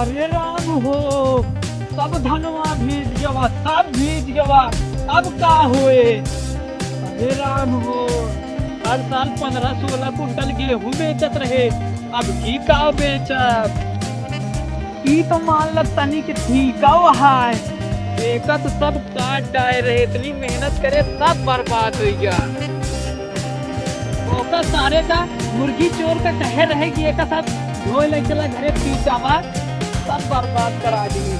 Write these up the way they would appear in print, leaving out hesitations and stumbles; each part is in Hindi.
अरे राम हो, सब धनवा भीज गवा, सब भीज गवा। अब का होए? अरे राम हो, हर साल 15-16 कुंटल गेहूं बेचत रहे, अब की का बेचब? ई तो मान ल तनी के ठीक है, देखा तो सब काट डाले रहे, इतनी मेहनत करे सब बर्बाद हो गया। ओका सारे का मुर्गी चोर का कहे रहेगी एक साथ धोए ले चला घरे पी जावा, सब बर्बाद करा दिए,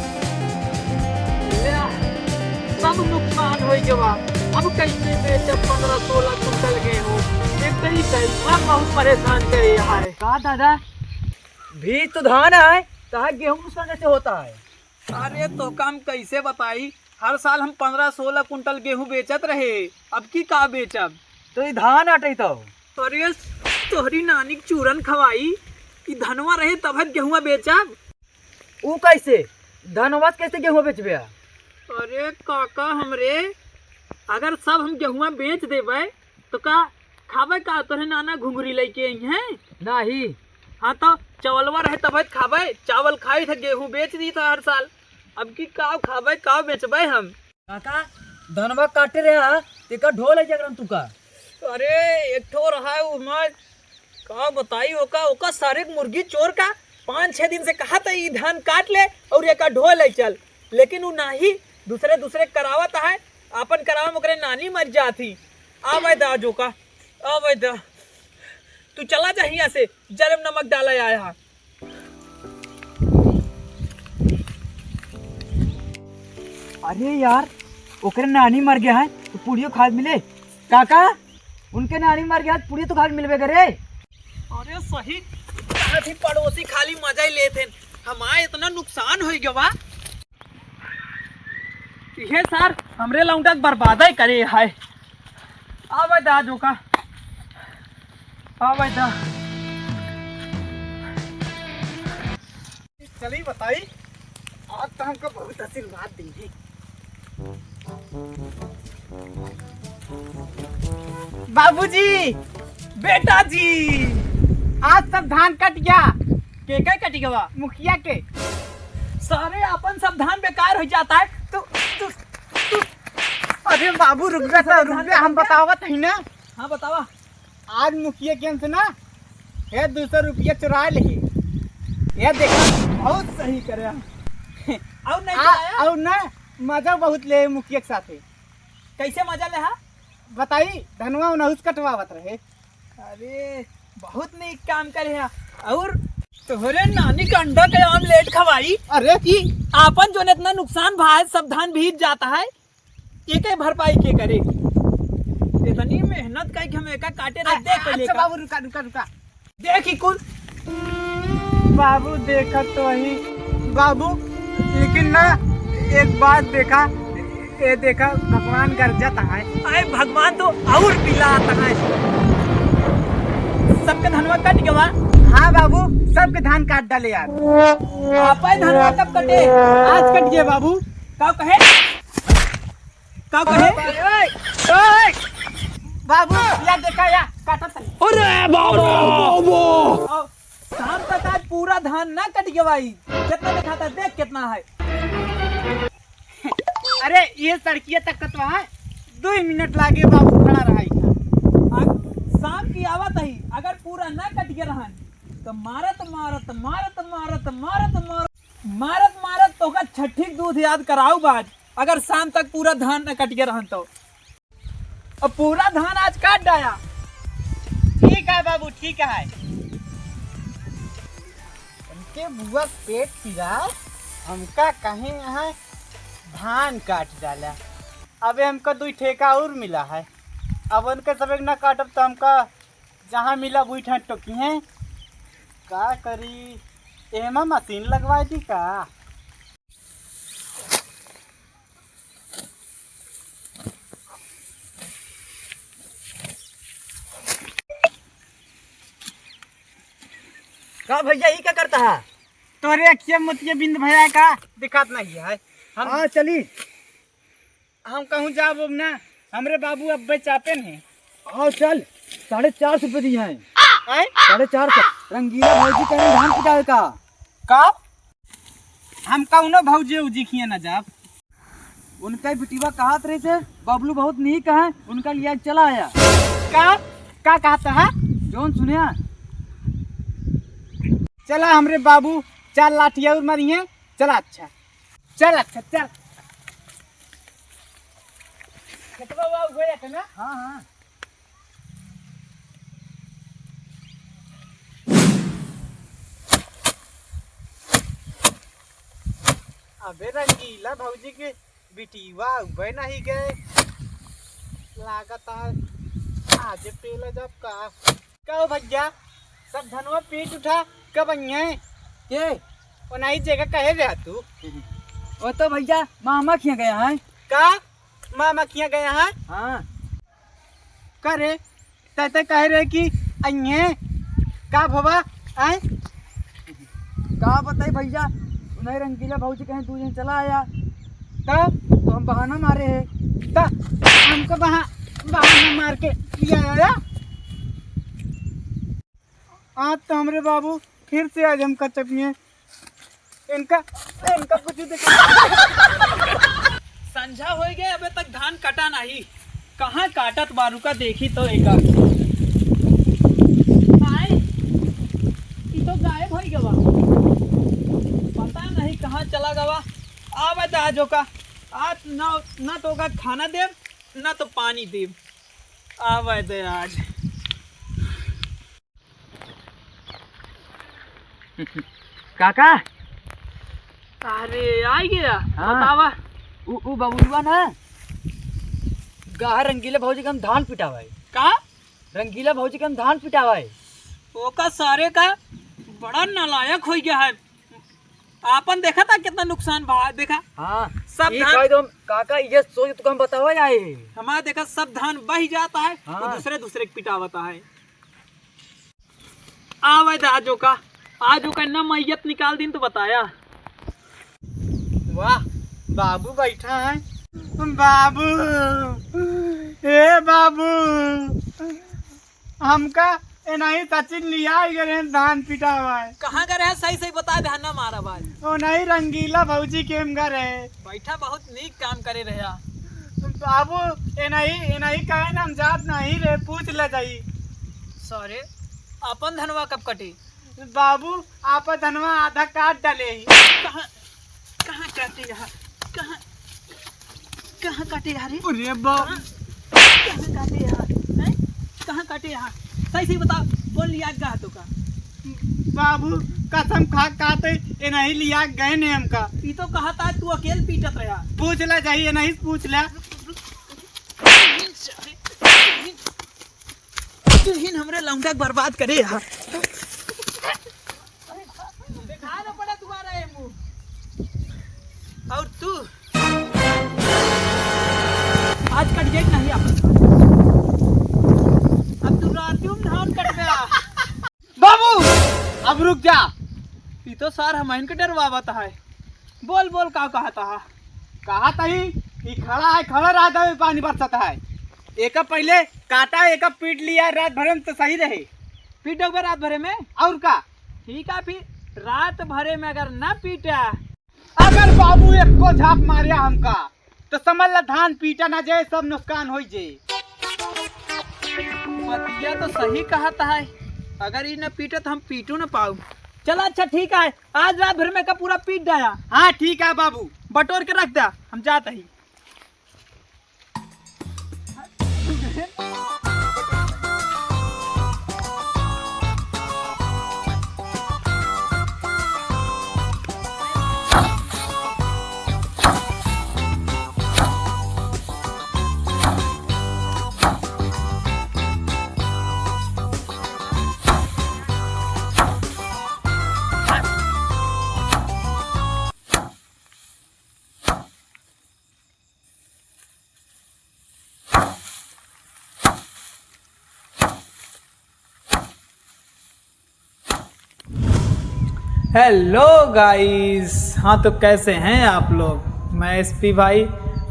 सब नुकसान हो गया। अब कैसे बेचब 15-16 कुंटल गेहूं? एक ही कैसा बहुत परेशान करे है। कहा दादा भी तो धान है, कहा गेहूं नुकसान कैसे होता है? अरे तो काम कैसे बताई, हर साल हम 15-16 कुंटल गेहूं बेचत रहे, अब की का बेचब? तो ये धान हटे तो अरे तोहरी नानी के चूरन खवाई, ई धनवा रहे तब गेहुआ बेचब। वो कैसे धनवा कैसे गेहूं बेचबे? अरे काका हमरे, अगर सब हम गेहुआ बेच देवे तो का खावे का? तोहरे नाना घुंघरी लेके आई हैं? नहीं। हाँ तो चावलवा रहे तब खावे, चावल खाई था, गेहूं बेच दी था हर साल, अब की का खावे का बेचबे हम? काका धनवा काटे रहा तेका ढोल है जगरन तू का। अरे एक ठो रहा उमा, का बताई ओका सारे मुर्गी चोर का 5-6 दिन से कहा था ई धान काट ले और एक ढोल ले चल, लेकिन वो नाही, दूसरे करावत है, अपन करावा ओकरे नानी मर जाती। आवे दा जोका, आवे दा, तू चला जा यहाँ से, जरम नमक डाला आया। अरे यार ओकरे नानी मर गया है तो पुड़ियो खाद मिले। काका उनके नानी मर गया है, पुड़ियो तो खाद मिलबे करे। अरे सही थी, पड़ोसी खाली मजा ही लेते, हमारे इतना नुकसान हो गया। ये सर हमरे लौंडा बर्बाद ही करे है। आवे दा जोका, आवे दा, चली बताई, आज तो हमको बहुत आशीर्वाद दी। बाबूजी, बेटा जी, आज सब धान कट गया। के कट गया? मुखिया के। सारे अपन सब धान बेकार हो जाता है तो अरे बाबू रुक जा, हम बतावत है ना। हाँ बतावा। आज मुखिया के से ना ये 200 रुपया चुरा ले, ये देखा बहुत सही करे। और नहीं आया? और ना मजा बहुत ले मुखिया के साथे। कैसे मजा ले? हाँ बताई धनवा उनहुस कटवावत रहे। अरे बहुत नहीं काम करे है। और तोहरे नानी का अंडा के ऑमलेट खवाई। अरे की आपन जो इतना नुकसान भाई, सब धान भीज जाता है, एक भरपाई के करे? इतनी मेहनत का हम एक काटे रख दे पहले अच्छा का। बाबू रुका देखी कुल बाबू देखा तो ही बाबू, लेकिन ना एक बात देखा, ये देखा भगवान गरजता है। अरे भगवान तो और पिलाता है। सबके धनवा कट गया। हाँ बाबू सबके धान काट डाले यार। आप धनवा कब कटे? आज कट गए बाबू। का कहे? का कहे? बाबू या देखा या काटा था। अरे बाबू, शाम तक आज पूरा धान ना कट गया भाई। कितना दिखाता देख कितना है। अरे ये सड़किया तक कटवा है, 2 मिनट लागे बाबू खड़ा रहा। शाम की आवत ही अगर पूरा ना कट गया रहन तो मारत तो का छठी दूध याद कराऊ बाज। अगर शाम तक पूरा धान न कट गया रहन तो, अब पूरा धान आज काट डाया। ठीक है बाबू ठीक है। उनके बुआ पेट पीरा, हमका कहीं यहाँ धान काट डाला। अब हमको 2 ठेका और मिला है। अब उनके सब न काटब तो हमका जहाँ मिला वही ठान टोकी है। का करी, एमा मशीन लगवा दी का? का भैया ये क्या करता है? तोरे अखिया मुतिया बिंद भैया का दिखात नहीं है। हाँ चली। हम कहूँ जाब अब ना, हमरे बाबू अब्बे चापेन है। हाँ चल, 450 रुपये दिए हैं। आए? 450 रंगीला भौजी कहीं धान पिटावे का। का हम कौनो भौजी उजी खिए न जाब। उनका बिटिवा कहत रहे थे बबलू बहुत नीक है, उनका लिया चला आया। का कहता है? जोन सुनिया चला हमरे बाबू 4 लाठी और मारिए। चला अच्छा चल खेतवा बाबू गया था ना। हाँ हाँ अबे रंगीला भौजी के बिटिवा उबे नहीं गए लागत है आज पेला जब का भैया सब धनवा पीट उठा कब आइए के और नहीं जगह कहे रहा तू? वो तो भैया मामा खिया गया है। का मामा किया गया है? हाँ करे तैते कह रहे कि आइए का भवा आए कहा बताई भैया, नहीं रंगीला भौजी कहीं 2 दिन चला आया तो हम बहाना मारे हैं। ता हमको बहाना मार के लिया आया। आज तो हमरे बाबू फिर से आज हम कचपिए इनका कुछ संझा हो गए अबे तक धान कटा नहीं। कहाँ काटत बारू का देखी तो एक तो गायब हो गवा, पता नहीं कहाँ चला गवा। आवे दहाजो का आज ना तो का खाना देव ना तो पानी देव। आवे दे आज काका अरे आ गया। हाँ। बतावा उ बबुलवा ना गाह रंगीला भौजी का हम धान पिटावा है। का रंगीला भौजी का हम धान पिटावा है। ओका सारे का बड़ा नालायक हो गया है। आपन देखा था कितना नुकसान भा देखा। हाँ सब ये धान कह दो काका, ये सोच तो हम बतावा जाए। हमारा देखा सब धान बह जाता है। हाँ। तो दूसरे के पिटावता है। आवे आजो का ना मैयत निकाल दिन तो बताया। वाह बाबू बैठा है। बाबू ए बाबू हमका नहीं सचिन लिया गए धान पिटा हुआ है। कहाँ का रहे सही बता ध्यान ना मारा भाई। ओ नहीं रंगीला भौजी के घर है बैठा बहुत नीक काम करे रहा। बाबू ए नहीं कहे ना हम जात नहीं रे पूछ ले जाई। सरे अपन धनवा कब कटी? बाबू आप धनवा आधा काट डाले ही। कहाँ काटे यहाँ? कहाँ काटे यहाँ रे? अरे बाबू कहाँ काटे यहाँ? कहाँ काटे यहाँ? सही बता। कौन लिया गा तो का? बाबू कसम खा काते ए नहीं लिया गए ने हमका। ये तो कहा था तू अकेले पीटत रहा। पूछ ले जाइए नहीं पूछ ले। तू हिन हमरे लौंडा बर्बाद करे यार। दिखा ना पड़ा तुम्हारा ये मुंह। और तू आज कट जाए नहीं अपन। अब तू रातियों में धान कट गया। बाबू अब रुक जा। ये तो सार हमन के डरवावत है। बोल का कहता है? कहा तही ये खड़ा रहा में पानी बरसता है। एक पहले काटा एक पीट लिया रात भर में तो सही रहे। पीटोगे रात भरे में? और का ठीक है फिर रात भरे में अगर ना पीटा अगर बाबू एक को झाप मारिया हमका तो समझ ला धान पीटा ना जाए सब नुकसान हो जाए। बतिया तो सही कहता है। अगर ये न पीटे तो हम पीटू न पाऊ। चला अच्छा ठीक है आज रात भर में का पूरा पीट डाया। हाँ ठीक है बाबू बटोर के रख दिया हम जाते ही। हेलो गाइस, हाँ तो कैसे हैं आप लोग। मैं एसपी भाई।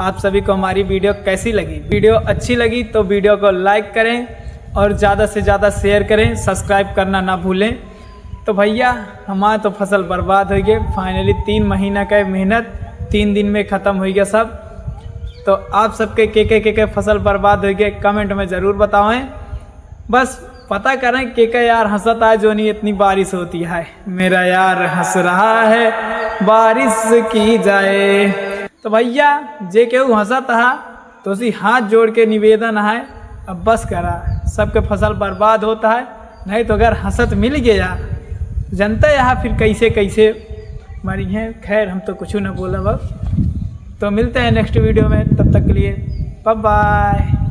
आप सभी को हमारी वीडियो कैसी लगी? वीडियो अच्छी लगी तो वीडियो को लाइक करें और ज़्यादा से ज़्यादा शेयर करें। सब्सक्राइब करना ना भूलें। तो भैया हमारा तो फसल बर्बाद हो गई। फाइनली 3 महीना का मेहनत 3 दिन में ख़त्म हो गया सब। तो आप सबके के फसल बर्बाद हो गए कमेंट में ज़रूर बताएं। बस पता करें के यार हंसता है जो नहीं इतनी बारिश होती है। मेरा यार हंस रहा है बारिश की जाए। तो भैया जे केहू हंसता है तो उसी हाथ जोड़ के निवेदन है अब बस करा, सबके फसल बर्बाद होता है। नहीं तो अगर हंसत मिल गया जनता यहाँ फिर कैसे कैसे मरी हैं। खैर हम तो कुछ ना बोला बस। तो मिलते हैं नेक्स्ट वीडियो में, तब तक के लिए बाय बाय।